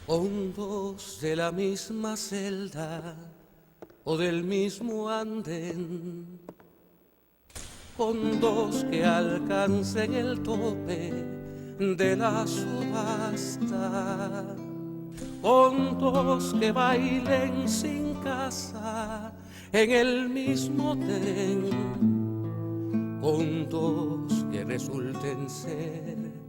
Hondos de la misma celda o del mismo andén, hondos que alcancen el tope de la subasta, hondos que bailen sin casa en el mismo tren, hondos que resulten ser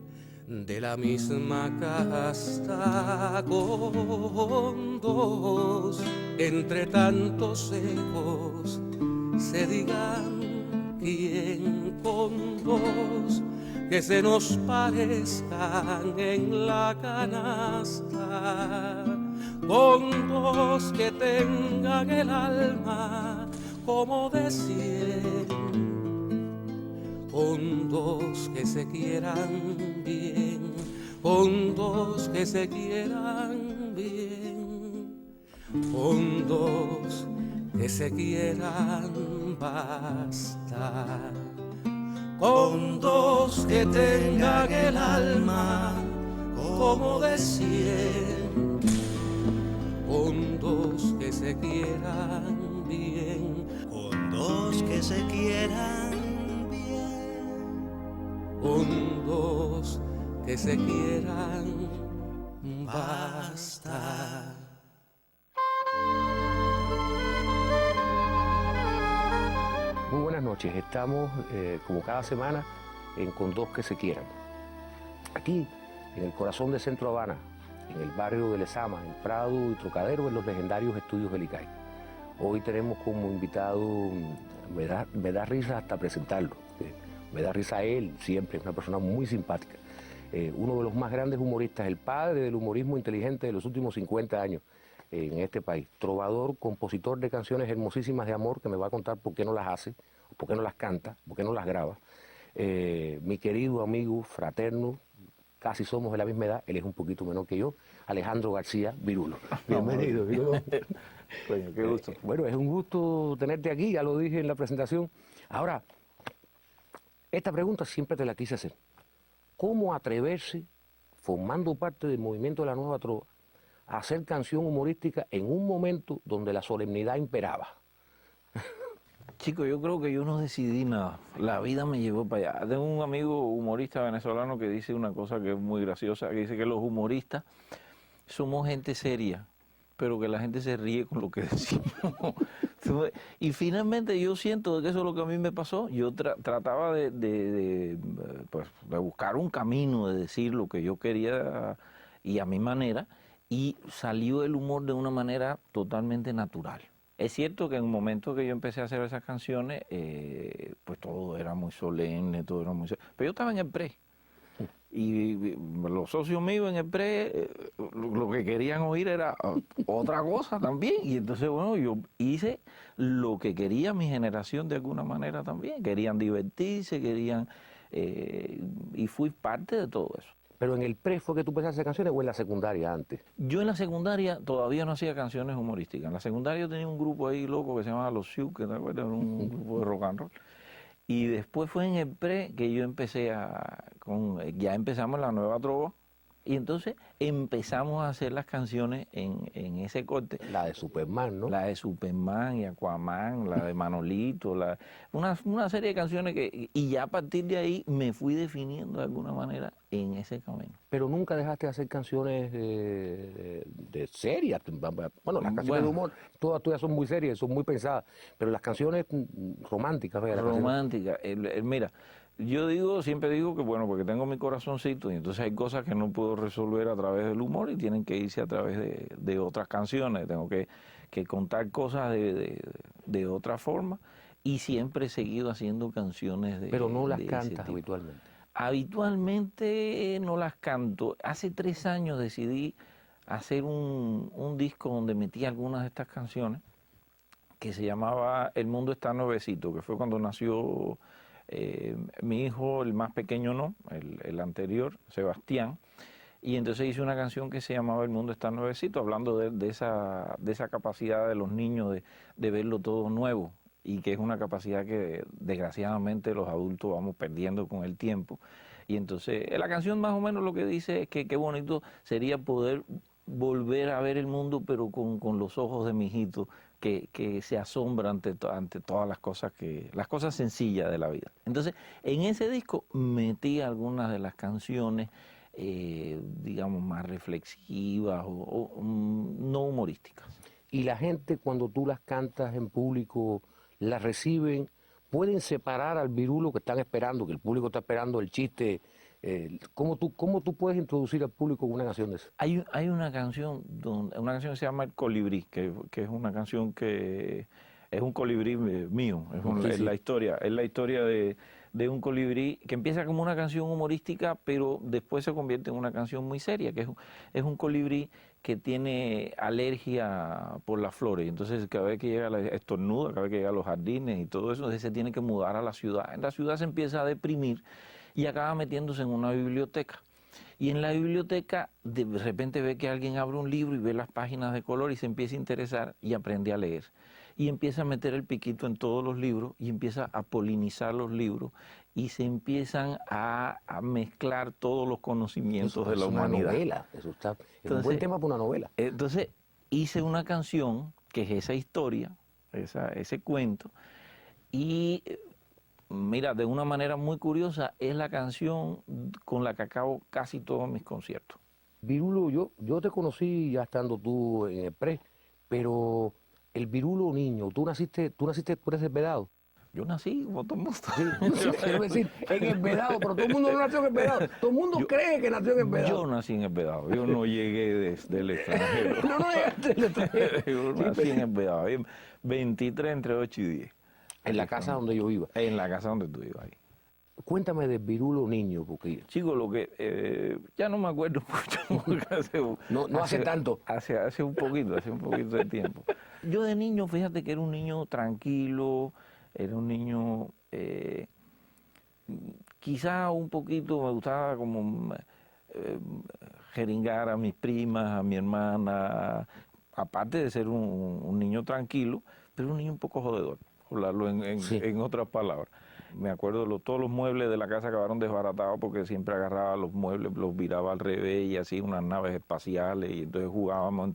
de la misma casta, con dos entre tantos ecos se digan quién, con dos que se nos parezcan en la canasta, con dos que tengan el alma como de 100, con dos que se quieran bien, con dos que se quieran bien, con dos que se quieran bastar, con dos que tengan el alma como de 100, con dos que se quieran bien, con dos que se quieran, con dos que se quieran bastar. Muy buenas noches, estamos como cada semana en Con Dos que se quieran. Aquí, en el corazón de Centro Habana, en el barrio de Lezama, en Prado y Trocadero, en los legendarios estudios del ICAI. Hoy tenemos como invitado, me da risa hasta presentarlo. Me da risa él, siempre, es una persona muy simpática. Uno de los más grandes humoristas, el padre del humorismo inteligente de los últimos 50 años en este país. Trovador, compositor de canciones hermosísimas de amor, que me va a contar por qué no las hace, por qué no las canta, por qué no las graba. Mi querido amigo, fraterno, casi somos de la misma edad, él es un poquito menor que yo, Alejandro García Virulo. Bienvenido, Virulo. Bueno, qué gusto. Bueno, es un gusto tenerte aquí, ya lo dije en la presentación. Ahora, esta pregunta siempre te la quise hacer. ¿Cómo atreverse, formando parte del movimiento de la Nueva Trova, a hacer canción humorística en un momento donde la solemnidad imperaba? Chico, yo creo que yo no decidí nada. La vida me llevó para allá. Tengo un amigo humorista venezolano que dice una cosa que es muy graciosa, que dice que los humoristas somos gente seria, pero que la gente se ríe con lo que decimos. Y finalmente yo siento que eso es lo que a mí me pasó. Yo trataba de buscar un camino, de decir lo que yo quería y a mi manera, y salió el humor de una manera totalmente natural. Es cierto que en el momento que yo empecé a hacer esas canciones, pues todo era muy solemne, todo era muy... Pero yo estaba en el pre. Y los socios míos en el pre, lo que querían oír era otra cosa también. Y entonces, bueno, yo hice lo que quería mi generación de alguna manera también. Querían divertirse, querían... y fui parte de todo eso. ¿Pero en el pre fue que tú empezaste a hacer canciones o en la secundaria antes? Yo en la secundaria todavía no hacía canciones humorísticas. En la secundaria yo tenía un grupo ahí loco que se llamaba Los Sioux, que te acuerdas, era un grupo de rock and roll. Y después fue en el pre que yo empecé ya empezamos la Nueva Trova. Y entonces empezamos a hacer las canciones en ese corte. La de Superman, ¿no? La de Superman y Aquaman, la de Manolito, una serie de canciones y ya a partir de ahí me fui definiendo de alguna manera en ese camino. Pero nunca dejaste de hacer canciones de serias. Bueno, las canciones de humor, todas tuyas son muy serias, son muy pensadas, pero las canciones románticas. Románticas. Mira, yo siempre digo que bueno, porque tengo mi corazoncito y entonces hay cosas que no puedo resolver a través del humor y tienen que irse a través de otras canciones. Tengo que contar cosas de otra forma y siempre he seguido haciendo canciones de... Pero no las cantas habitualmente. Habitualmente no las canto. Hace 3 años decidí hacer un disco donde metí algunas de estas canciones que se llamaba El Mundo Está Nuevecito, que fue cuando nació mi hijo, el más pequeño no, el anterior, Sebastián, y entonces hice una canción que se llamaba El Mundo Está Nuevecito, hablando de esa capacidad de los niños de verlo todo nuevo, y que es una capacidad que desgraciadamente los adultos vamos perdiendo con el tiempo. Y entonces la canción más o menos lo que dice es que qué bonito sería poder volver a ver el mundo, pero con los ojos de mi hijito, que se asombra ante todas las cosas sencillas de la vida. Entonces, en ese disco metí algunas de las canciones, digamos, más reflexivas o no humorísticas. Y la gente, cuando tú las cantas en público, las reciben, pueden separar al virulo que están esperando, que el público está esperando el chiste. ¿Cómo tú puedes introducir al público una canción de esa? Hay una canción que se llama El Colibrí, que es una canción que es un colibrí mío, es la historia de un colibrí que empieza como una canción humorística, pero después se convierte en una canción muy seria, que es un colibrí que tiene alergia por las flores, entonces cada vez que llega estornuda, cada vez que llega a los jardines y todo eso, entonces se tiene que mudar a la ciudad. En la ciudad se empieza a deprimir y acaba metiéndose en una biblioteca. Y en la biblioteca de repente ve que alguien abre un libro y ve las páginas de color y se empieza a interesar y aprende a leer. Y empieza a meter el piquito en todos los libros y empieza a polinizar los libros y se empiezan a mezclar todos los conocimientos de la humanidad. Es una novela, es un buen tema para una novela. Entonces hice una canción que es esa historia, ese cuento, y mira, de una manera muy curiosa, es la canción con la que acabo casi todos mis conciertos. Virulo, yo te conocí ya estando tú en el pre, pero el Virulo niño, tú eres el Vedado. Yo nací como todo el mundo. Sí, quiero decir, en el Vedado, pero todo el mundo no nació en el Vedado. Todo el mundo cree que nació en el Vedado. Yo nací en el Vedado, yo no llegué desde el extranjero. No llegaste del extranjero. Yo nací en el Vedado, 23 entre 8 y 10. En la casa donde yo iba. En la casa donde tú ibas ahí. Cuéntame del Virulo niño, porque... Chico, lo que ya no me acuerdo mucho, porque No hace tanto. Hace un poquito de tiempo. Yo de niño, fíjate que era un niño tranquilo, era un niño, quizá un poquito me gustaba como jeringar a mis primas, a mi hermana, aparte de ser un niño tranquilo, pero un niño un poco jodedor, hablarlo en otras palabras. Me acuerdo, todos los muebles de la casa acabaron desbaratados porque siempre agarraba los muebles, los viraba al revés y así unas naves espaciales y entonces jugábamos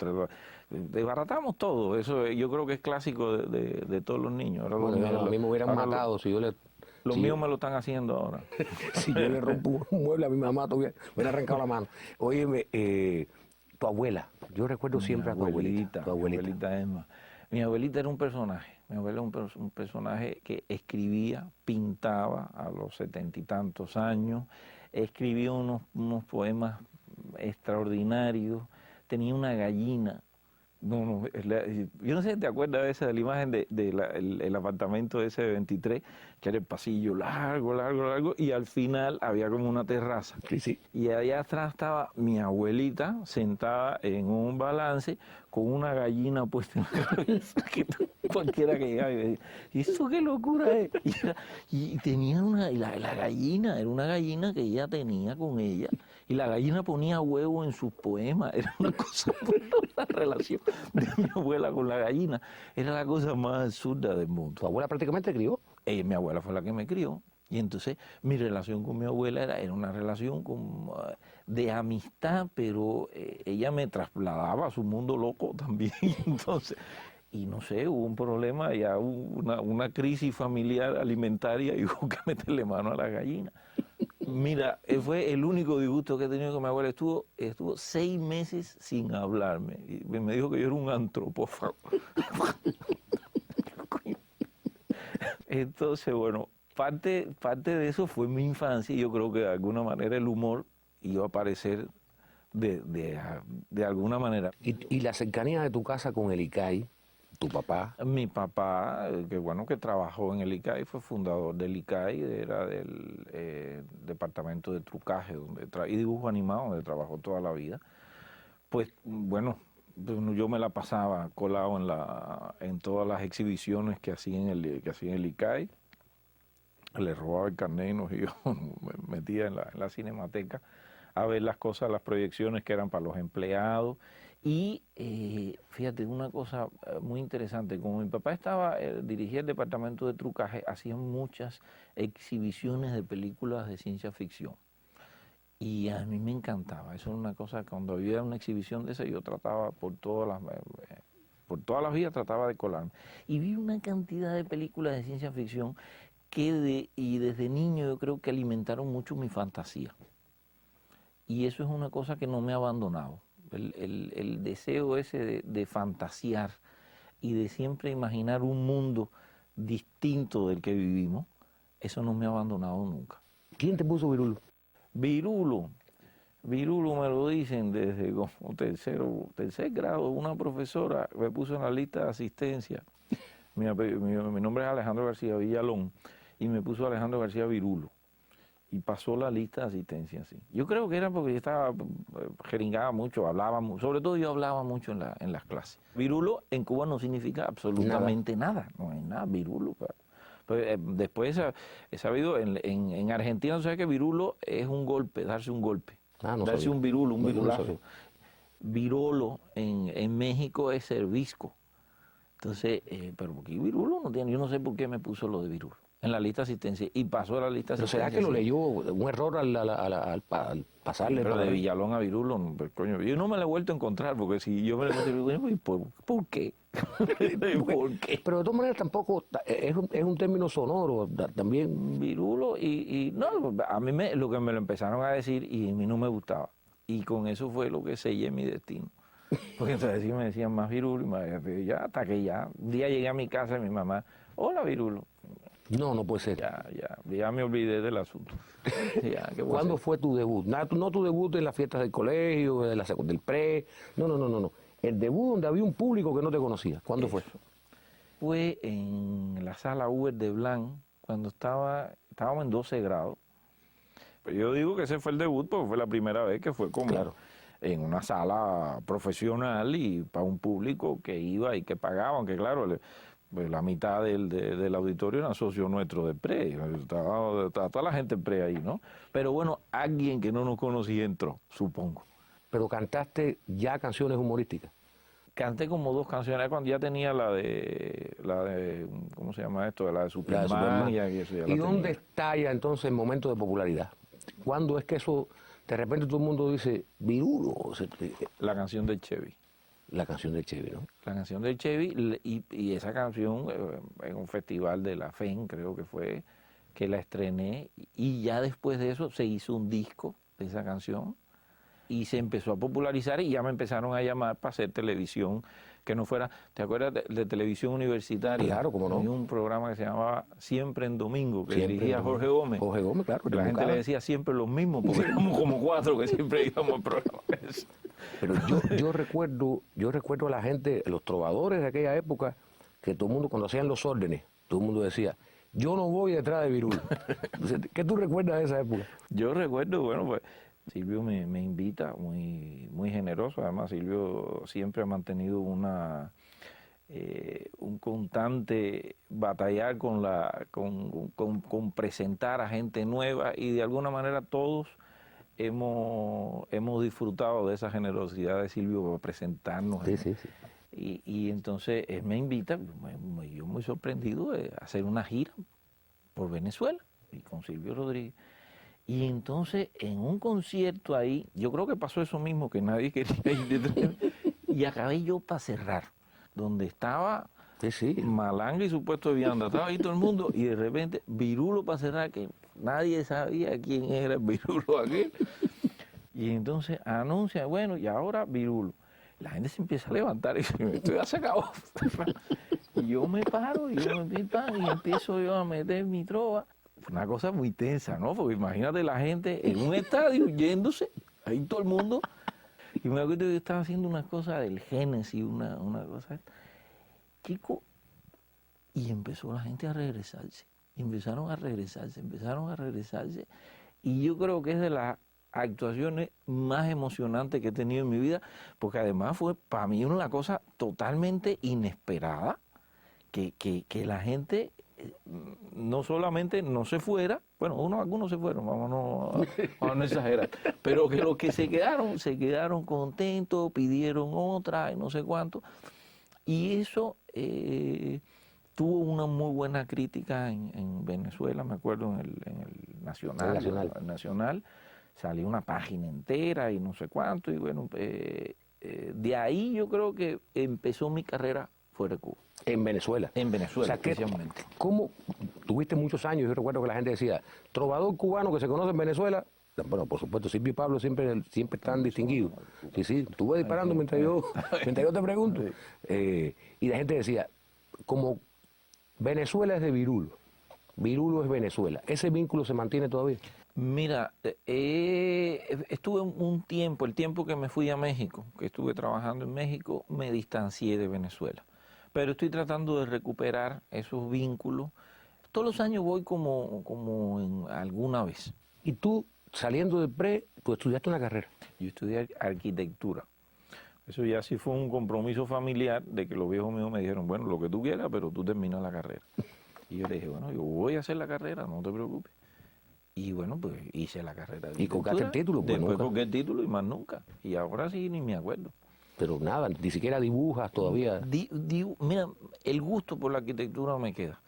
desbaratamos todo. Eso yo creo que es clásico de todos los niños. Bueno, a mí me hubieran matado si yo le... Los míos me lo están haciendo ahora. Si yo le rompo un mueble a mi mamá, me hubiera arrancado la mano. Óyeme, tu abuela, yo recuerdo siempre a tu abuelita. Mi abuelita Emma. Mi abuelita era un personaje. Mi abuela era un personaje que escribía, pintaba a los 70 y tantos años, escribía unos poemas extraordinarios, tenía una gallina. Yo no sé si te acuerdas de la imagen del apartamento ese de 23, que era el pasillo largo, y al final había como una terraza. Sí. Y allá atrás estaba mi abuelita sentada en un balance con una gallina puesta en la cabeza, que cualquiera que llegaba y me decía, ¿y esto qué locura es? Y tenía la gallina, era una gallina que ella tenía con ella, y la gallina ponía huevo en sus poemas, era una cosa, la relación de mi abuela con la gallina, era la cosa más absurda del mundo. ¿Tu abuela prácticamente crió? Mi abuela fue la que me crió. Y entonces mi relación con mi abuela era una relación de amistad, pero ella me trasladaba a su mundo loco también. Entonces, y no sé, hubo un problema, ya hubo una crisis familiar alimentaria y hubo que meterle mano a la gallina. Mira, fue el único disgusto que he tenido con mi abuela. Estuvo 6 meses sin hablarme. Y me dijo que yo era un antropófago. Entonces, bueno, parte de eso fue mi infancia y yo creo que de alguna manera el humor iba a aparecer de alguna manera. ¿Y la cercanía de tu casa con el ICAI, tu papá? Mi papá, que trabajó en el ICAI, fue fundador del ICAI, era del departamento de trucaje y dibujo animado, donde trabajó toda la vida. Pues bueno, yo me la pasaba colado en todas las exhibiciones que hacía en el ICAI. Le robaba el carnet y yo me metía en la cinemateca a ver las cosas, las proyecciones que eran para los empleados. Y fíjate, una cosa muy interesante, como mi papá dirigía el departamento de trucaje, hacían muchas exhibiciones de películas de ciencia ficción. Y a mí me encantaba. Eso era una cosa, cuando había una exhibición de esa, yo trataba por todas las vías, trataba de colarme. Y vi una cantidad de películas de ciencia ficción y desde niño yo creo que alimentaron mucho mi fantasía. Y eso es una cosa que no me ha abandonado. El deseo ese de fantasear y de siempre imaginar un mundo distinto del que vivimos, eso no me ha abandonado nunca. ¿Quién te puso Virulo? Virulo me lo dicen desde como tercer grado. Una profesora me puso en la lista de asistencia. Mi nombre es Alejandro García Villalón y me puso Alejandro García Virulo. Y pasó la lista de asistencia así. Yo creo que era porque yo estaba, jeringaba mucho, sobre todo yo hablaba mucho en las clases. Virulo en Cuba no significa absolutamente nada, no es nada, virulo. Pero, después he sabido, en Argentina, ¿no sabes que virulo es un golpe, darse un golpe? No darse sabía. un virulo, un No virulazo. sabía. Virolo en México es servisco. Entonces, pero porque virulo no tiene, yo no sé por qué me puso lo de virulo en la lista de asistencia y pasó a la lista de ¿Pero asistencia. será que lo sí. leyó un error al pasarle? Pero para- de Villalón a Virulo, no, pues, coño, yo no me lo he vuelto a encontrar, porque si yo me lo encontré, ¿por qué? ¿Por qué? Pero de todas maneras tampoco es un término sonoro también. Virulo no, a mí lo que me lo empezaron a decir y a mí no me gustaba. Y con eso fue lo que sellé mi destino. Porque entonces sí me decían más Virulo y más, ya hasta que ya, un día llegué a mi casa y mi mamá, hola Virulo. No puede ser. Ya me olvidé del asunto. Ya, ¿qué voy a ¿Cuándo hacer? fue tu debut? No tu debut en las fiestas del colegio, del pre. No. El debut donde había un público que no te conocía. ¿Cuándo fue? Fue en la sala Uber de Blanc, cuando estábamos en 12 grados. Pero yo digo que ese fue el debut porque fue la primera vez que fue como Claro. en una sala profesional y para un público que iba y que pagaba, aunque claro, pues la mitad del auditorio era socio nuestro de pre, estaba toda la gente pre ahí, ¿no? Pero bueno, alguien que no nos conocía entró, supongo. Pero cantaste ya canciones humorísticas. Canté como 2 canciones cuando ya tenía la de ¿cómo se llama esto? La de Superman. Superman. Y eso ya la ¿Y dónde tenía. está ya entonces el momento de popularidad? ¿Cuándo es que eso, de repente todo el mundo dice, Virulo? La canción del Chevy. La canción de Chevy, ¿no? La canción del Chevy y esa canción en un festival de la FEN, creo que fue, que la estrené y ya después de eso se hizo un disco de esa canción y se empezó a popularizar y ya me empezaron a llamar para hacer televisión, que no fuera, ¿te acuerdas de televisión universitaria? Claro, cómo no. Había un programa que se llamaba Siempre en Domingo, que Siempre dirigía en Jorge Domingo. Gómez. Jorge Gómez, claro. La gente le decía siempre lo mismo, porque éramos como 4 que siempre íbamos al programa. Pero yo recuerdo a la gente, los trovadores de aquella época, que todo el mundo, cuando hacían los órdenes, todo el mundo decía, yo no voy detrás de Virulo. Entonces, ¿qué tú recuerdas de esa época? Yo recuerdo, bueno, pues Silvio me invita, muy generoso. Además, Silvio siempre ha mantenido un constante batallar con presentar a gente nueva y de alguna manera todos hemos disfrutado de esa generosidad de Silvio para presentarnos. Sí. Y entonces él me invita, yo muy sorprendido de hacer una gira por Venezuela y con Silvio Rodríguez. Y entonces en un concierto ahí, yo creo que pasó eso mismo, que nadie quería ir detrás, y acabé yo para cerrar, donde estaba Sí. Malanga y supuesto Vianda, estaba ahí todo el mundo, y de repente Virulo para cerrar, que nadie sabía quién era el Virulo aquel. Y entonces anuncia, bueno, y ahora Virulo. La gente se empieza a levantar y dice, esto ya se acabó. Y yo me paro, y empiezo yo a meter mi trova. Una cosa muy tensa, ¿no? Porque imagínate la gente en un estadio yéndose, ahí todo el mundo. Y me acuerdo que yo estaba haciendo una cosa del Génesis, una cosa. Chico, y empezó la gente a regresarse. Empezaron a regresarse. Y yo creo que es de las actuaciones más emocionantes que he tenido en mi vida, porque además fue para mí una cosa totalmente inesperada, que la gente no solamente no se fuera, bueno, algunos se fueron, vamos a no exagerar, pero que los que se quedaron contentos, pidieron otra y no sé cuánto, y eso tuvo una muy buena crítica en Venezuela, me acuerdo en el Nacional. salió una página entera y no sé cuánto, y bueno, de ahí yo creo que empezó mi carrera fuera de Cuba. En Venezuela. En Venezuela, O sea, que, especialmente. ¿cómo tuviste muchos años? Yo recuerdo que la gente decía, trovador cubano que se conoce en Venezuela. Bueno, por supuesto, Silvio y Pablo siempre están distinguidos. Sí, sí, tú vas disparando mientras yo te pregunto. Y la gente decía, como Venezuela es de Virulo, Virulo es Venezuela, ¿ese vínculo se mantiene todavía? Mira, estuve un tiempo, el tiempo que me fui a México, que estuve trabajando en México, me distancié de Venezuela. Pero estoy tratando de recuperar esos vínculos. Todos los años voy como en alguna vez. Y tú, saliendo de pre, tú estudiaste una carrera. Yo estudié arquitectura. Eso ya sí fue un compromiso familiar de que los viejos míos me dijeron, bueno, lo que tú quieras, pero tú terminas la carrera. Y yo le dije, bueno, yo voy a hacer la carrera, no te preocupes. Y bueno, pues hice la carrera de ¿Y colgaste el título? Pues después nunca. colgué el título y más nunca. Y ahora sí ni me acuerdo. Pero nada, ni siquiera dibujas todavía. Mira, el gusto por la arquitectura me queda.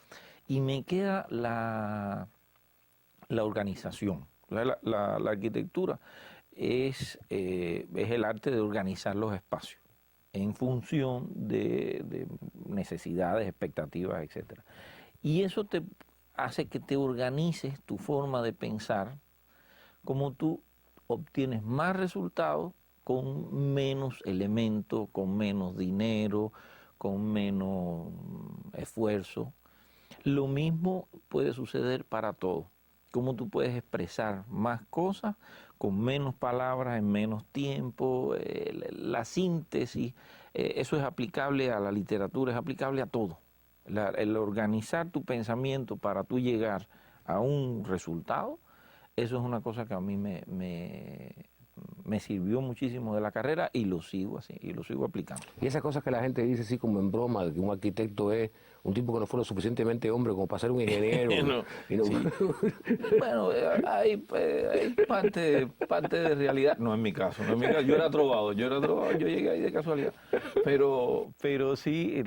Y me queda la organización. La arquitectura es el arte de organizar los espacios en función de necesidades, expectativas, etcétera. Y eso te hace que te organices tu forma de pensar, como tú obtienes más resultados con menos elementos, con menos dinero, con menos esfuerzo. Lo mismo puede suceder para todo. Cómo tú puedes expresar más cosas con menos palabras, en menos tiempo, la síntesis, eso es aplicable a la literatura, es aplicable a todo. El organizar tu pensamiento para tú llegar a un resultado, eso es una cosa que a mí me sirvió muchísimo de la carrera y lo sigo así, y lo sigo aplicando. Y esas cosas que la gente dice así como en broma, de que un arquitecto es un tipo que no fue lo suficientemente hombre como para ser un ingeniero. Sí. Bueno, hay parte de realidad. No es mi caso, no es mi caso. Yo era trovador, yo llegué ahí de casualidad. Pero sí,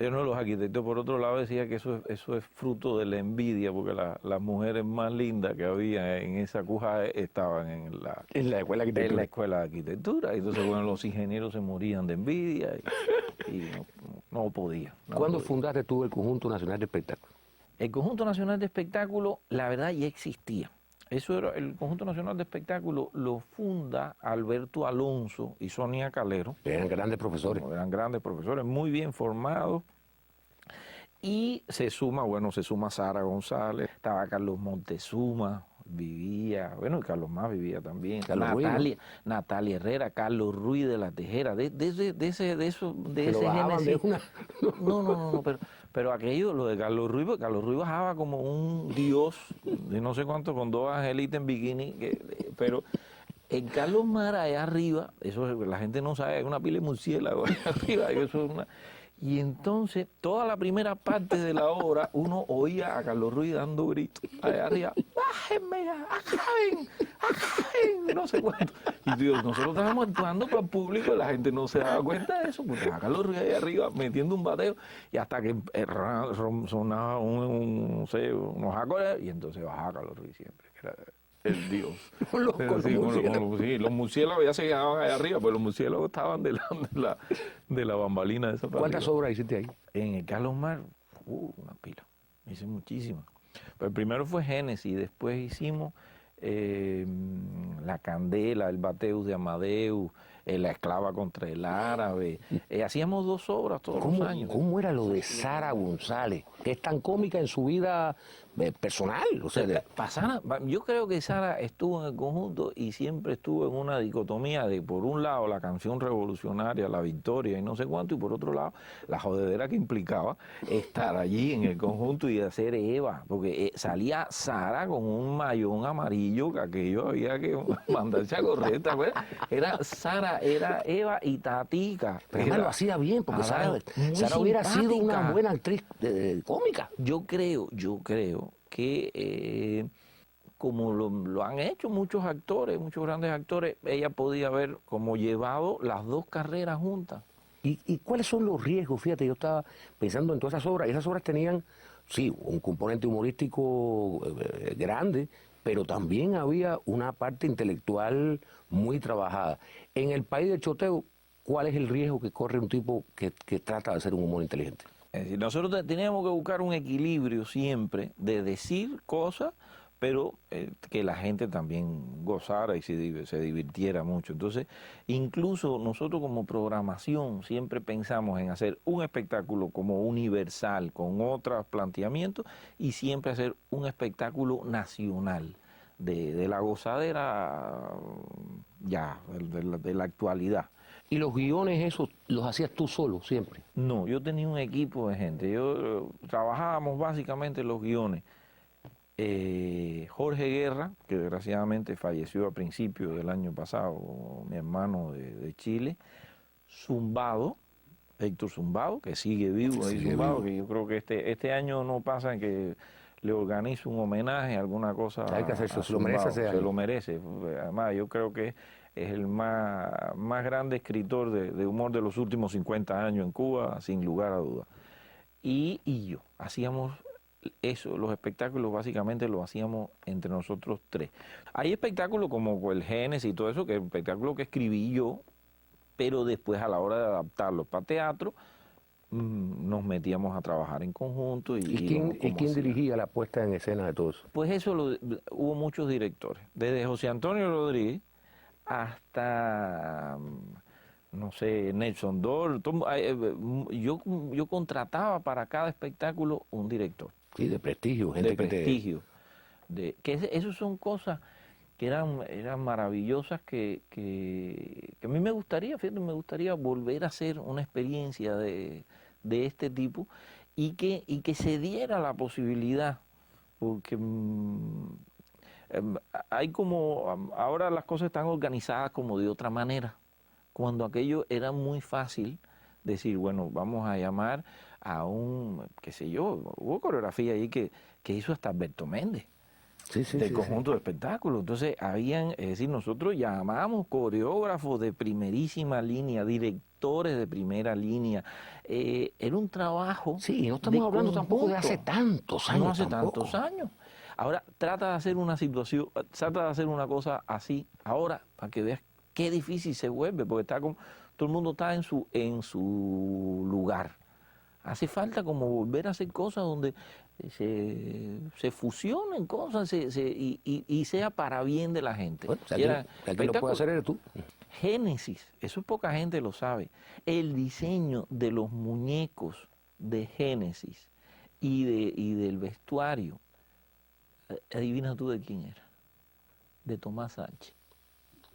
uno de los arquitectos, por otro lado, decía que eso es fruto de la envidia, porque las mujeres más lindas que había en esa cuja estaban en la escuela de arquitectura. En la escuela de arquitectura. Entonces, bueno, los ingenieros se morían de envidia y no podía. ¿Cuándo fundaste tú el Conjunto Nacional de Espectáculos? El Conjunto Nacional de Espectáculos, la verdad, ya existía. El Conjunto Nacional de Espectáculos lo funda Alberto Alonso y Sonia Calero. Eran grandes profesores. Eran grandes profesores, muy bien formados. Y se suma Sara González, estaba Carlos Montezuma, vivía, bueno, y Carlos Más vivía también, Natalia Herrera, Carlos Ruiz de la Tejera, de ese génesis. No, pero aquello, lo de Carlos Ruiz, porque Carlos Ruiz bajaba como un dios de no sé cuánto, con dos angelitas en bikini, pero en Carlos Mara allá arriba, eso la gente no sabe, hay una pila de murciélago allá arriba, eso es una... Y entonces, toda la primera parte de la obra, uno oía a Carlos Ruiz dando gritos allá arriba, ¡bájenme! ¡Acaben! No sé cuánto. Y Dios, nosotros estábamos actuando para el público y la gente no se daba cuenta de eso, porque a Carlos Ruiz allá arriba metiendo un bateo, y hasta que sonaba unos acordes, y entonces bajaba Carlos Ruiz siempre, que era el Dios. Los murciélagos ya se quedaban allá arriba, pues los murciélagos estaban de la bambalina de esa parte. ¿Cuántas obras hiciste ahí? En el Carlos Mar, una pila. Hice muchísimas. Pero el primero fue Génesis, después hicimos La Candela, el Bateus de Amadeus, La Esclava contra el Árabe. Hacíamos 2 obras todos los años. ¿Cómo era lo de Sara González? Que es tan cómica en su vida personal. O sea, yo creo que Sara estuvo en el conjunto y siempre estuvo en una dicotomía de, por un lado, la canción revolucionaria, la victoria y no sé cuánto, y por otro lado, la jodedera que implicaba estar allí en el conjunto y hacer Eva, porque salía Sara con un mayón amarillo que aquello había que mandarse a correr, ¿te acuerdas? Era Sara, era Eva y Tatica. Pero además lo hacía bien, porque Sara hubiera sido una buena actriz cómica. Yo creo que como lo han hecho muchos actores, muchos grandes actores, ella podía haber como llevado las 2 carreras juntas. ¿Y cuáles son los riesgos? Fíjate, yo estaba pensando en todas esas obras, y esas obras tenían sí, un componente humorístico grande, pero también había una parte intelectual muy trabajada. En el país del choteo, ¿cuál es el riesgo que corre un tipo que trata de hacer un humor inteligente? Es decir, nosotros teníamos que buscar un equilibrio siempre de decir cosas, pero que la gente también gozara y se divirtiera mucho. Entonces, incluso nosotros como programación siempre pensamos en hacer un espectáculo como universal, con otros planteamientos, y siempre hacer un espectáculo nacional, de la gozadera ya, de la actualidad. Y los guiones esos los hacías tú solo, siempre. No, yo tenía un equipo de gente. Trabajábamos básicamente los guiones. Jorge Guerra, que desgraciadamente falleció a principios del año pasado, mi hermano de Chile. Zumbado, Héctor Zumbado, que sigue vivo, ahí Sigue Zumbado, vivo. que yo creo que este año no pasa en que le organizo un homenaje, alguna cosa. Hay que hacerse, a se lo merece Zumbado. ese Se año. lo merece. Además, yo creo que es el más grande escritor de humor de los últimos 50 años en Cuba, sin lugar a dudas. Y yo, hacíamos eso, los espectáculos básicamente los hacíamos entre nosotros tres. Hay espectáculos como el Génesis y todo eso, que es un espectáculo que escribí yo, pero después a la hora de adaptarlo para teatro, nos metíamos a trabajar en conjunto. ¿Y íbamos quién como hacía. dirigía la puesta en escena de todo eso? Pues eso hubo muchos directores, desde José Antonio Rodríguez hasta, no sé, Nelson Dor. Yo contrataba para cada espectáculo un director. Sí, de prestigio, gente De que prestigio. Esas son cosas que eran maravillosas que a mí me gustaría, fíjate, me gustaría volver a hacer una experiencia de este tipo y que se diera la posibilidad, porque hay como, ahora las cosas están organizadas como de otra manera, cuando aquello era muy fácil decir, bueno, vamos a llamar a qué sé yo, hubo coreografía ahí que hizo hasta Alberto Méndez, sí, sí, del sí, conjunto de espectáculos. Entonces, es decir, nosotros llamamos coreógrafos de primerísima línea, directores de primera línea. Era un trabajo. Sí, no estamos hablando tampoco de hace tantos años. No hace tampoco. tantos años. Ahora, trata de hacer una situación, trata de hacer una cosa así, ahora, para que veas qué difícil se vuelve, porque todo el mundo está en su lugar. Hace falta como volver a hacer cosas donde se fusionen cosas y sea para bien de la gente. Bueno, Y era aquí lo puede hacer eres tú. Génesis, eso poca gente lo sabe. El diseño de los muñecos de Génesis y del vestuario, adivina tú de quién era. De Tomás Sánchez.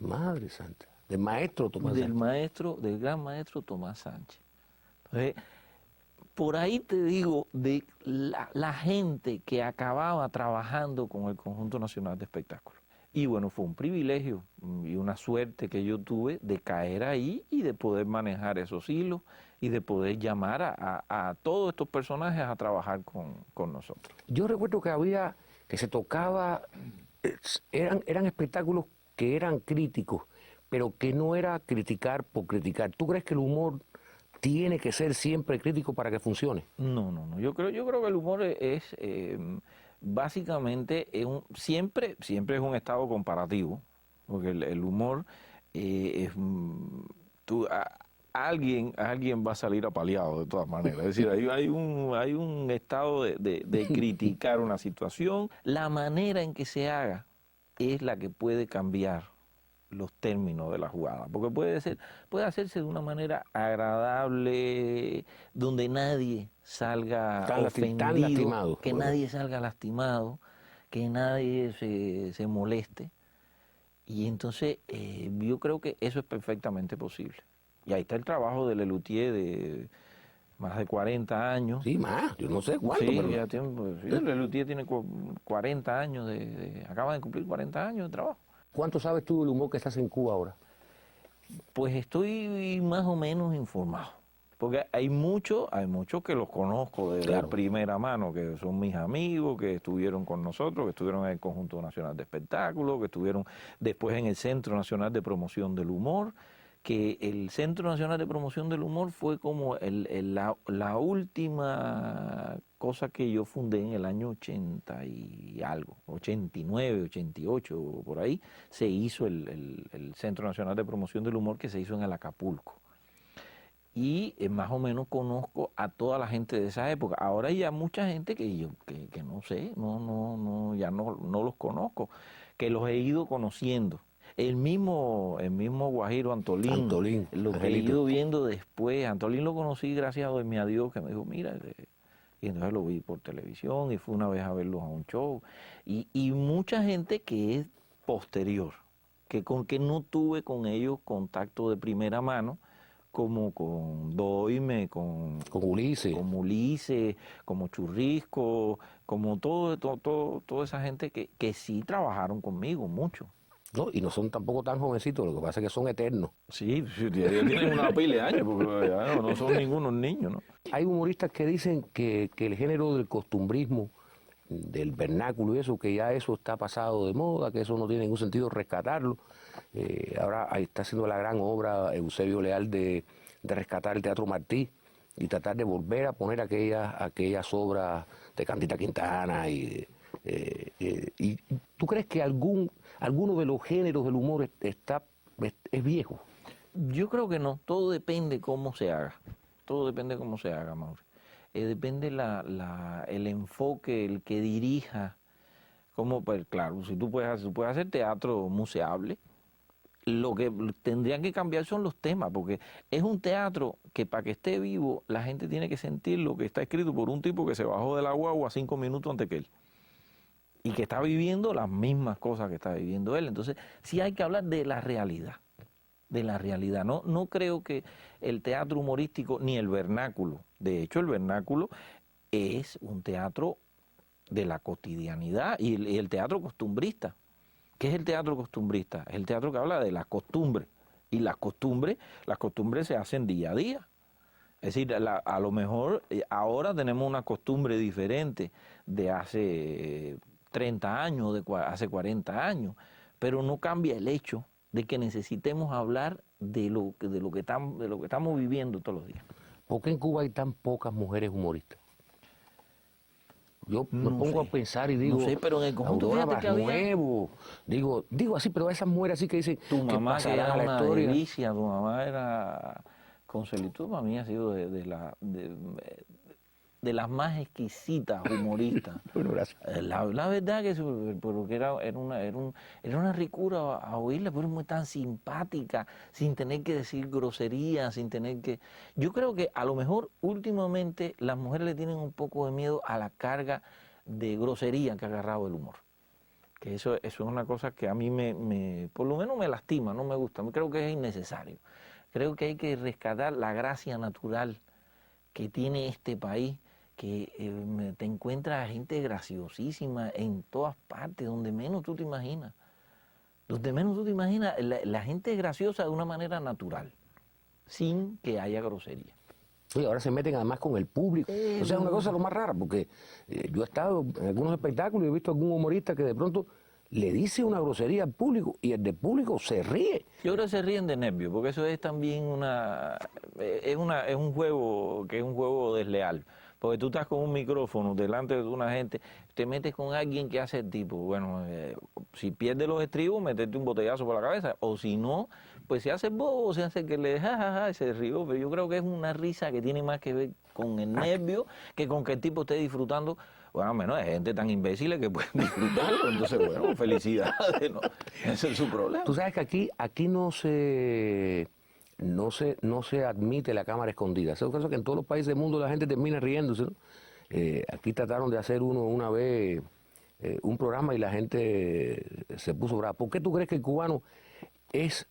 Madre santa. Del maestro Tomás Del Sánchez. del gran maestro Tomás Sánchez. Entonces, por ahí te digo de la gente que acababa trabajando con el Conjunto Nacional de Espectáculos. Y bueno, fue un privilegio y una suerte que yo tuve de caer ahí y de poder manejar esos hilos y de poder llamar a todos estos personajes a trabajar con nosotros. Yo recuerdo que se tocaba, eran espectáculos que eran críticos, pero que no era criticar por criticar. ¿Tú crees que el humor tiene que ser siempre crítico para que funcione? No. Yo creo que el humor es básicamente siempre es un estado comparativo, porque el humor es alguien va a salir apaleado de todas maneras. Es decir, hay un estado de criticar una situación. La manera en que se haga es la que puede cambiar los términos de la jugada, porque puede hacerse de una manera agradable, donde nadie salga Tan ofendido, lastimado. que nadie salga lastimado, que nadie se moleste. Y entonces yo creo que eso es perfectamente posible. Y ahí está el trabajo de Lelutier de más de 40 años. Sí, más, yo no sé cuánto. Sí, pero... ya Lelutier tiene 40 años, acaba de cumplir 40 años de trabajo. ¿Cuánto sabes tú del humor que estás en Cuba ahora? Pues estoy más o menos informado, porque hay muchos que los conozco de primera mano, que son mis amigos, que estuvieron con nosotros, que estuvieron en el Conjunto Nacional de Espectáculos, que estuvieron después en el Centro Nacional de Promoción del Humor, que el Centro Nacional de Promoción del Humor fue como la última cosa que yo fundé en el año 80 y algo, 89, 88, por ahí, se hizo el Centro Nacional de Promoción del Humor, que se hizo en el Acapulco. Y más o menos conozco a toda la gente de esa época. Ahora hay ya mucha gente que no sé, ya no los conozco, que los he ido conociendo. El mismo Guajiro Antolín, lo que he ido viendo después. Antolín lo conocí gracias a Dios, que me dijo, mira, y entonces lo vi por televisión y fui una vez a verlos a un show. Y mucha gente que es posterior, que no tuve con ellos contacto de primera mano, como con Doime, con Ulises, como Churrisco, como toda esa gente que sí trabajaron conmigo mucho. No, y no son tampoco tan jovencitos, lo que pasa es que son eternos. Sí, ya tienen una pila de años, porque ya no son ningunos niños, ¿no? Hay humoristas que dicen que el género del costumbrismo, del vernáculo y eso, que ya eso está pasado de moda, que eso no tiene ningún sentido rescatarlo. Ahora ahí está haciendo la gran obra Eusebio Leal de rescatar el Teatro Martí y tratar de volver a poner aquellas obras de Candita Quintana. ¿Y tú crees que alguno de los géneros del humor es viejo? Yo creo que no, todo depende cómo se haga. Todo depende cómo se haga, Mauri. Depende el enfoque, el que dirija. Pues claro, si tú puedes hacer teatro museable, lo que tendrían que cambiar son los temas, porque es un teatro que para que esté vivo, la gente tiene que sentir lo que está escrito por un tipo que se bajó de la guagua 5 minutos antes que él. Y que está viviendo las mismas cosas que está viviendo él. Entonces, sí hay que hablar de la realidad. No creo que el teatro humorístico ni el vernáculo, de hecho el vernáculo es un teatro de la cotidianidad y el teatro costumbrista. ¿Qué es el teatro costumbrista? Es el teatro que habla de las costumbres, y las costumbres se hacen día a día. Es decir, a lo mejor ahora tenemos una costumbre diferente de hace 30 años, hace 40 años, pero no cambia el hecho de que necesitemos hablar de lo que estamos viviendo todos los días. ¿Por qué en Cuba hay tan pocas mujeres humoristas? Yo me pongo a pensar y digo, no sé, pero en el conjunto Aurora fíjate que Nuevo, digo así, pero esas mujeres así que dicen tu mamá que era a la una historia. delicia, tu mamá era Consuelito, para mí ha sido de las más exquisitas humoristas. Bueno, gracias. La verdad que era una ricura a oírla, pero es muy tan simpática, sin tener que decir groserías, sin tener que... Yo creo que a lo mejor últimamente las mujeres le tienen un poco de miedo a la carga de grosería que ha agarrado el humor. Que eso es una cosa que a mí por lo menos me lastima, no me gusta. Creo que es innecesario. Creo que hay que rescatar la gracia natural que tiene este país, que te encuentras gente graciosísima en todas partes, donde menos tú te imaginas. La gente es graciosa de una manera natural, sin que haya grosería. Y ahora se meten además con el público. O sea, es una cosa lo más rara, porque yo he estado en algunos espectáculos y he visto algún humorista que de pronto le dice una grosería al público y el del público se ríe. Yo creo que se ríen de nervios, porque eso es también es un juego desleal. Porque tú estás con un micrófono delante de una gente, te metes con alguien que hace el tipo. Bueno, si pierde los estribos, meterte un botellazo por la cabeza. O si no, pues se hace bobo, se hace que le jajaja y se rió. Pero yo creo que es una risa que tiene más que ver con el nervio que con que el tipo esté disfrutando. Bueno, menos hay gente tan imbécil que pueden disfrutarlo. Entonces, bueno, felicidades, ¿no? Ese es su problema. Tú sabes que aquí no se admite la cámara escondida. Es un caso que en todos los países del mundo la gente termina riéndose, ¿no? Aquí trataron de hacer una vez un programa y la gente se puso brava. ¿Por qué tú crees que el cubano es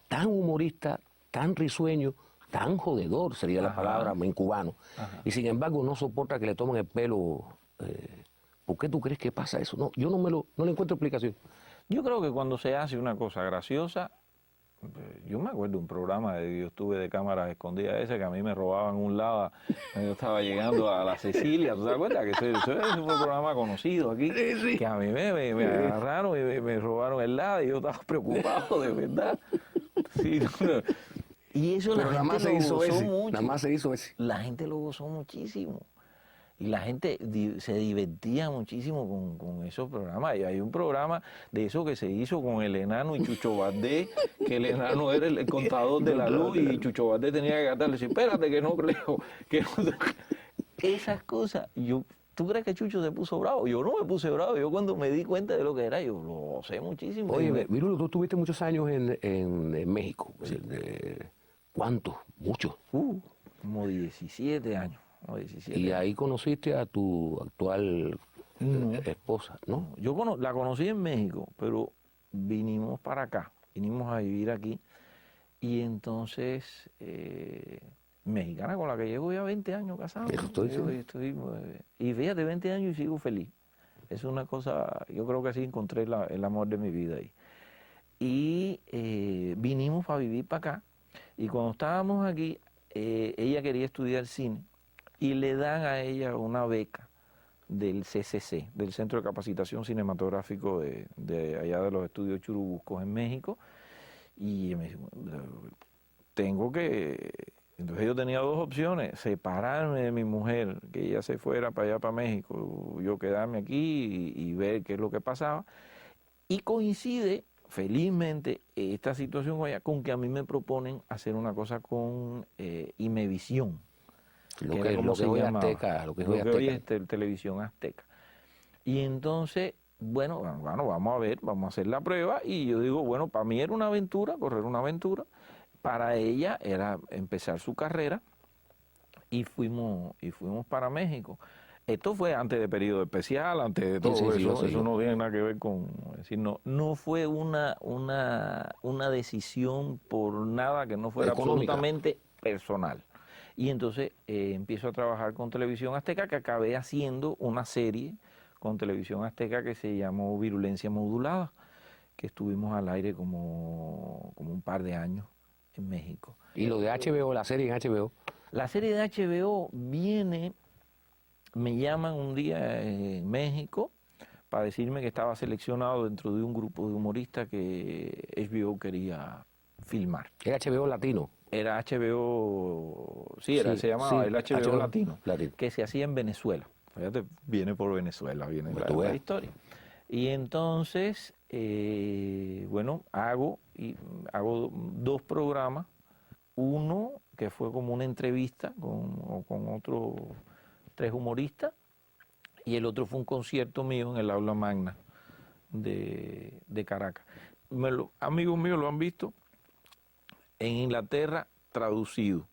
tan humorista, tan risueño, tan jodedor, sería la palabra en cubano, y sin embargo no soporta que le tomen el pelo? ¿Por qué tú crees que pasa eso? No, yo no le encuentro explicación. Yo creo que cuando se hace una cosa graciosa, yo me acuerdo de un programa que yo estuve de cámaras escondidas ese, que a mí me robaban un lado, yo estaba llegando a la Cecilia, ¿tú te acuerdas? Que ese fue un programa conocido aquí, sí. Que a mí me agarraron y me robaron el lado y yo estaba preocupado, de verdad. Sí, Y eso Pero la nada gente más se lo hizo gozó ese. mucho. Nada más se hizo ese. La gente lo gozó muchísimo. Y la gente se divertía muchísimo con esos programas. Y hay un programa de eso que se hizo con el enano y Chucho Valdés, que el enano era el contador de la luz y Chucho Valdés tenía que cantarle, decir, espérate que no creo. Que no". Esas cosas, ¿tú crees que Chucho se puso bravo? Yo no me puse bravo. Yo cuando me di cuenta de lo que era, yo lo sé muchísimo. Oye, Virulo, tú estuviste muchos años en México. ¿Cuántos? Muchos. Como 17 años. Como 17 Y años. ahí conociste a tu actual esposa, ¿no? Yo la conocí en México, pero vinimos para acá, vinimos a vivir aquí. Y entonces, mexicana con la que llevo ya 20 años casado. Eso estoy diciendo. Y fíjate, 20 años y sigo feliz. Es una cosa, yo creo que sí encontré el amor de mi vida ahí. Y vinimos para vivir para acá. Y cuando estábamos aquí, ella quería estudiar cine y le dan a ella una beca del CCC, del Centro de Capacitación Cinematográfico de allá de los estudios Churubusco en México. Y me dijo, tengo que... Entonces yo tenía dos opciones, separarme de mi mujer, que ella se fuera para allá, para México, yo quedarme aquí y ver qué es lo que pasaba. Y coincide, felizmente, esta situación con ella, con que a mí me proponen hacer una cosa con Imevisión. Lo que hoy es Azteca. Lo que hoy es Televisión Azteca. Y entonces, bueno, vamos a ver, vamos a hacer la prueba. Y yo digo, bueno, para mí era una aventura, correr una aventura. Para ella era empezar su carrera y fuimos para México. Esto fue antes de periodo especial, antes de todo eso. Eso no tiene nada que ver con... Es decir, no fue una decisión por nada que no fuera económica, absolutamente personal. Y entonces empiezo a trabajar con Televisión Azteca, que acabé haciendo una serie con Televisión Azteca que se llamó Virulencia Modulada, que estuvimos al aire como un par de años en México. ¿Y lo de HBO, la serie en HBO? La serie de HBO viene, me llaman un día en México para decirme que estaba seleccionado dentro de un grupo de humoristas que HBO quería filmar. ¿Era HBO latino? Era HBO, se llamaba el HBO latino, que se hacía en Venezuela. Fíjate, viene por Venezuela, viene la historia. Y entonces, bueno, hago dos programas. Uno que fue como una entrevista con otros 3 humoristas, y el otro fue un concierto mío en el Aula Magna de Caracas. Amigos míos lo han visto en Inglaterra traducido,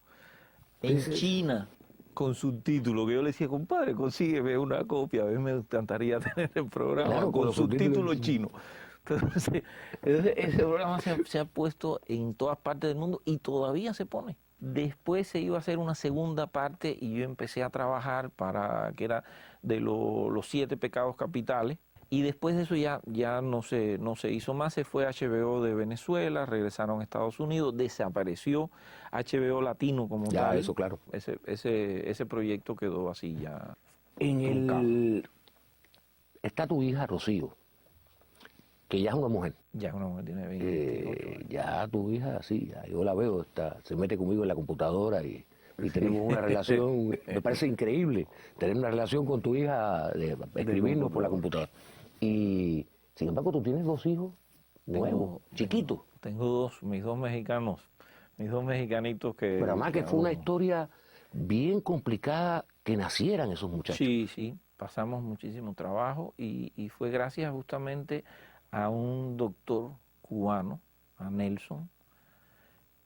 en China con subtítulos, que yo le decía, compadre, consígueme una copia, a mí me encantaría tener el programa con subtítulos chinos. Entonces, ese programa se ha puesto en todas partes del mundo y todavía se pone. Después se iba a hacer una segunda parte y yo empecé a trabajar que era de los 7 pecados capitales. Y después de eso ya no se hizo más, se fue HBO de Venezuela, regresaron a Estados Unidos, desapareció HBO Latino como tal. Eso, claro. Ese proyecto quedó así ya. Está tu hija Rocío, que ya es una mujer. Ya es una mujer, tiene 28 ya tu hija, sí, ya yo la veo, se mete conmigo en la computadora y tenemos una relación, me parece increíble tener una relación con tu hija, de escribirnos por la computadora. Y sin embargo tú tienes 2 hijos nuevos, chiquitos. Tengo mis dos mexicanitos que... Pero además que fue una historia bien complicada que nacieran esos muchachos. Sí, pasamos muchísimo trabajo y fue gracias justamente a un doctor cubano, a Nelson,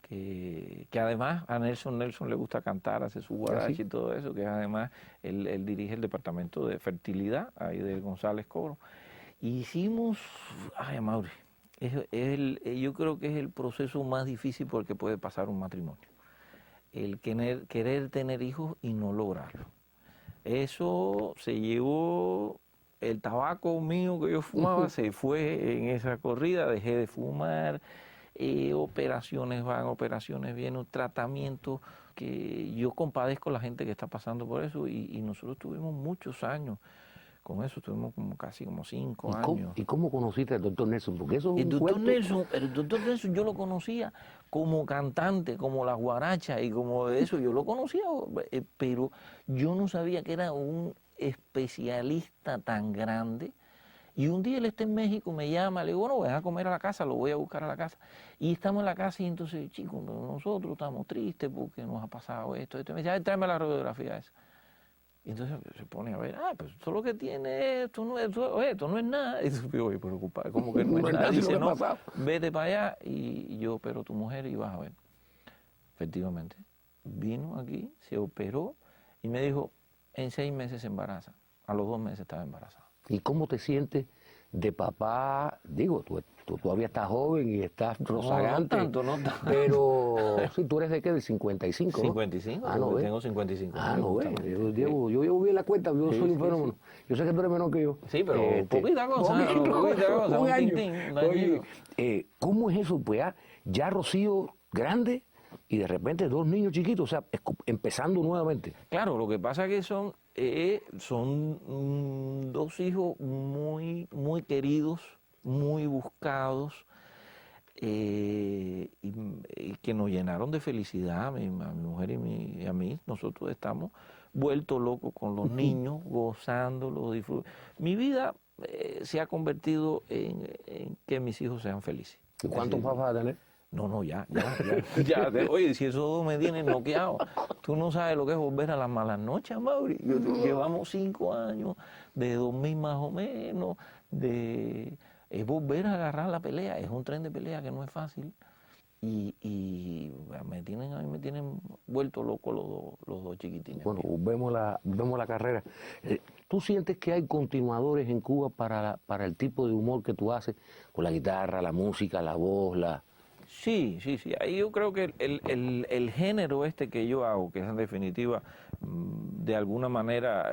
que además a Nelson le gusta cantar, hace su guarache y todo eso, que además él dirige el departamento de fertilidad ahí de González Coro. Hicimos, Mauri, yo creo que es el proceso más difícil por el que puede pasar un matrimonio. El querer tener hijos y no lograrlo. Eso se llevó, el tabaco mío que yo fumaba se fue en esa corrida, dejé de fumar, operaciones van, operaciones vienen, tratamientos, que yo compadezco a la gente que está pasando por eso y nosotros tuvimos muchos años Con eso estuvimos como casi como 5 ¿Y cómo, años. y cómo conociste al doctor Nelson? Porque eso es El un doctor cuento. Nelson, el doctor Nelson yo lo conocía como cantante, como la guaracha y como eso, yo lo conocía, pero yo no sabía que era un especialista tan grande. Y un día él está en México, me llama, le digo, bueno, ven a comer a la casa, lo voy a buscar a la casa. Y estamos en la casa y entonces, chicos, nosotros estamos tristes porque nos ha pasado esto, esto. Me dice, "Ay, tráeme la radiografía esa". Y entonces se pone a ver, pues esto lo que tiene, esto no es, oye, esto no es nada. Y yo, oye, pero compadre, ¿cómo que no es nada? si Dice, no me ha no, pasado. vete para allá. Y yo, pero tu mujer, y vas a ver. Efectivamente, vino aquí, se operó y me dijo, en 6 meses se embaraza. A los 2 meses estaba embarazada. ¿Y cómo te sientes de papá? Digo, tú todavía estás joven y estás rozagante. No tanto. Pero, sí, tú eres de qué, del 55, ¿no? 55, Ah, no, ¿ves? tengo 55. No, ve, justamente. yo llevo bien la cuenta, yo Sí, soy un sí, fenómeno. Yo sé que tú eres menor que yo. Sí, pero poquita cosa, un un año. tintín, un Oye, añito. ¿cómo es eso? Pues ya Rocío grande y de repente 2 niños chiquitos, o sea, empezando nuevamente. Claro, lo que pasa es que son 2 hijos muy queridos, muy buscados, y que nos llenaron de felicidad, a mi mujer y a mí. Nosotros estamos vueltos locos con los niños, gozándolos, disfrutando. Mi vida se ha convertido en que mis hijos sean felices. ¿Y cuántos más vas a tener? No, ya. Oye, si esos 2 me tienen noqueado, tú no sabes lo que es volver a las malas noches, Mauri. Llevamos 5 años de dormir más o menos, es volver a agarrar la pelea, es un tren de pelea que no es fácil. Y a mí me tienen vuelto loco los 2 chiquitines. Bueno, vemos la carrera. ¿Tú sientes que hay continuadores en Cuba para el tipo de humor que tú haces? Con la guitarra, la música, la voz, Sí. Ahí yo creo que el género que yo hago, que es en definitiva, de alguna manera,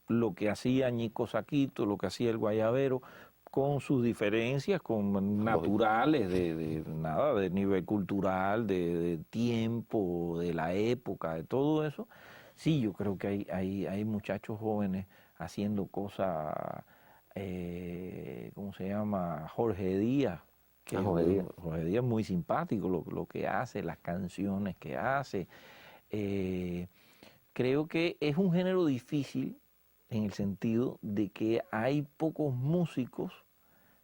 lo que hacía Ñico Saquito, lo que hacía el Guayabero, con sus diferencias naturales, de nivel cultural, de tiempo, de la época, de todo eso. Sí, yo creo que hay muchachos jóvenes haciendo cosas, ¿cómo se llama? Jorge Díaz. Jorge Díaz es muy simpático lo que hace, las canciones que hace. Creo que es un género difícil en el sentido de que hay pocos músicos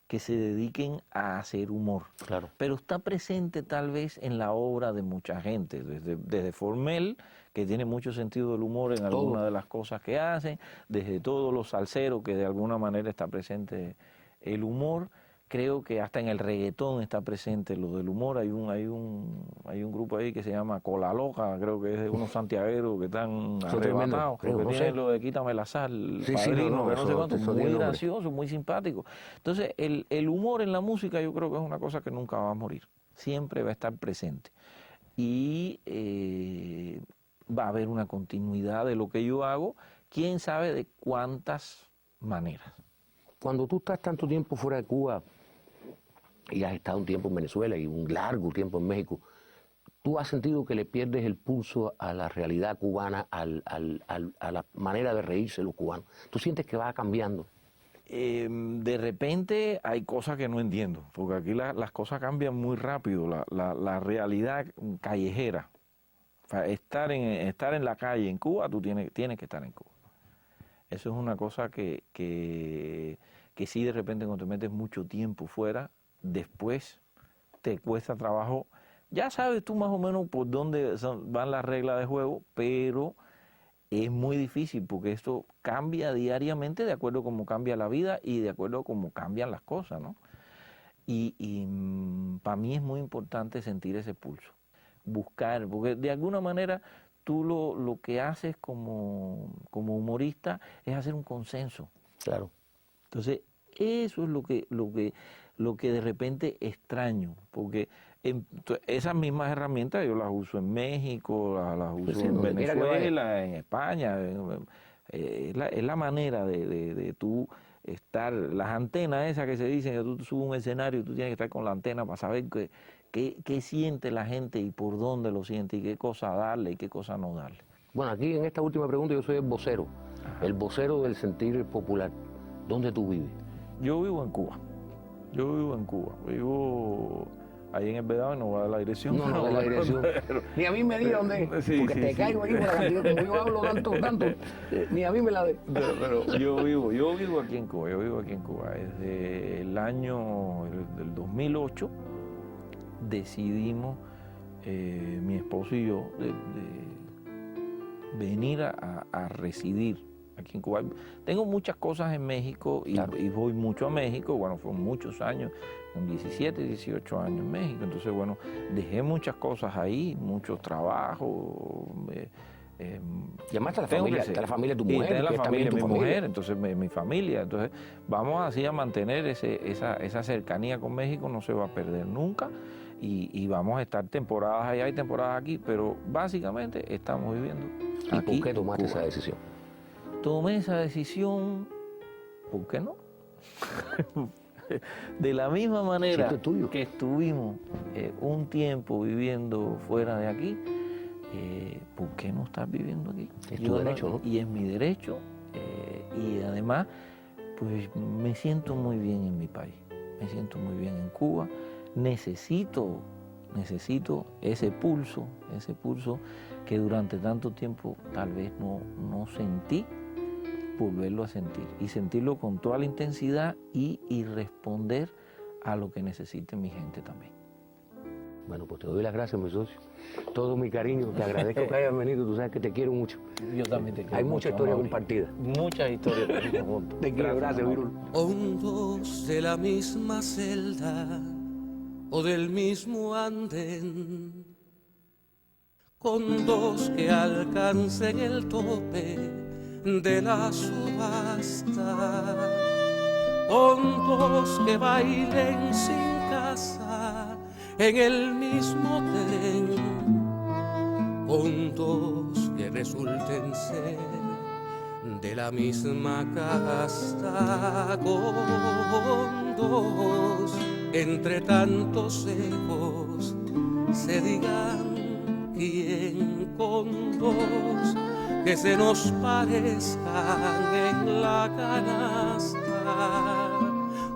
que se dediquen a hacer humor. Claro. Pero está presente tal vez en la obra de mucha gente, desde Formel, que tiene mucho sentido del humor en algunas de las cosas que hacen, desde todos los salseros, que de alguna manera está presente el humor. Creo que hasta en el reggaetón está presente lo del humor. Hay un grupo ahí que se llama Cola Loca, creo que es de unos santiagueros que están arrebatados, porque tienen lo de Quítame la sal, Padrino, que no sé cuánto, muy gracioso, muy simpático. Entonces, el humor en la música yo creo que es una cosa que nunca va a morir, siempre va a estar presente. Y va a haber una continuidad de lo que yo hago, quién sabe de cuántas maneras. Cuando tú estás tanto tiempo fuera de Cuba y has estado un tiempo en Venezuela y un largo tiempo en México, ¿tú has sentido que le pierdes el pulso a la realidad cubana, a la manera de reírse los cubanos? ¿Tú sientes que va cambiando? De repente hay cosas que no entiendo, porque aquí las cosas cambian muy rápido, la realidad callejera. O sea, estar en la calle en Cuba, tú tienes que estar en Cuba. Eso es una cosa que sí, de repente cuando te metes mucho tiempo fuera, después te cuesta trabajo. Ya sabes tú más o menos por dónde van las reglas de juego, pero es muy difícil porque esto cambia diariamente de acuerdo a cómo cambia la vida y de acuerdo a cómo cambian las cosas, ¿no? Y para mí es muy importante sentir ese pulso, buscar, porque de alguna manera tú lo que haces como humorista es hacer un consenso. Claro. Entonces, eso es lo que de repente extraño, porque esas mismas herramientas yo las uso en México, las uso en Venezuela, en España. Es la manera de tú estar, las antenas esas que se dicen, que tú subes un escenario y tú tienes que estar con la antena para saber qué siente la gente y por dónde lo siente y qué cosa darle y qué cosa no darle. Bueno, aquí en esta última pregunta yo soy el vocero del sentir popular. ¿Dónde tú vives? Yo vivo en Cuba. Vivo ahí en el Vedado, no voy a dar la dirección. No, de la dirección. Ni a mí me diga dónde es, porque te caigo ahí por la cantidad, como yo hablo tanto, ni a mí me la de. Pero yo vivo aquí en Cuba, Desde el año del 2008 decidimos, mi esposo y yo, de venir a residir aquí en Cuba. Tengo muchas cosas en México y, Claro. y voy mucho a México, bueno, fueron muchos años, con 17, 18 años en México, entonces bueno, dejé muchas cosas ahí, muchos trabajos. Y además está la tengo familia, que ser. está la familia de tu Y mujer, está la que es también familia, tu mi familia. mujer, entonces mi familia, entonces vamos así a mantener esa cercanía con México, no se va a perder nunca. Y vamos a estar temporadas allá y temporadas aquí, pero básicamente estamos viviendo ¿Y aquí por qué en tomaste Cuba. esa decisión? Tomé esa decisión, ¿por qué no? De la misma manera Esto es tuyo. que estuvimos un tiempo viviendo fuera de aquí, ¿por qué no estar viviendo aquí? Es tu derecho, ¿no? Y es mi derecho, y además, pues me siento muy bien en mi país, me siento muy bien en Cuba. Necesito ese pulso que durante tanto tiempo tal vez no sentí, volverlo a sentir y sentirlo con toda la intensidad y responder a lo que necesite mi gente también. Bueno, pues te doy las gracias, mi socio. Todo mi cariño, te agradezco que hayas venido, tú sabes que te quiero mucho. Yo también te quiero. Hay mucha historia Mauri. compartida. Muchas historias. Te quiero, gracias, Virul. Hondos de la misma celda o del mismo andén, con dos que alcancen el tope de la subasta, con dos que bailen sin casa en el mismo tren, con dos que resulten ser de la misma casta, con dos entre tantos ecos se digan quién, con dos que se nos parezcan en la canasta,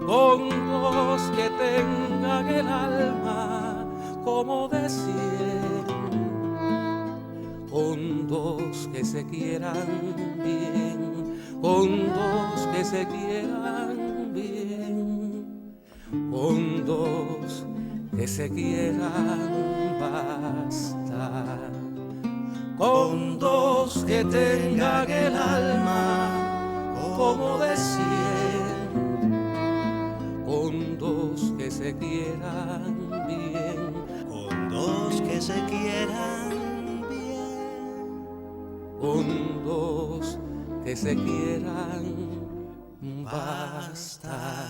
con dos que tengan el alma como de 100, con dos que se quieran bien, con dos que se quieran bien, con dos que se quieran bastar, con dos que tengan el alma como de 100, con dos que se quieran bien, con dos que se quieran bien, con dos que se quieran bastar.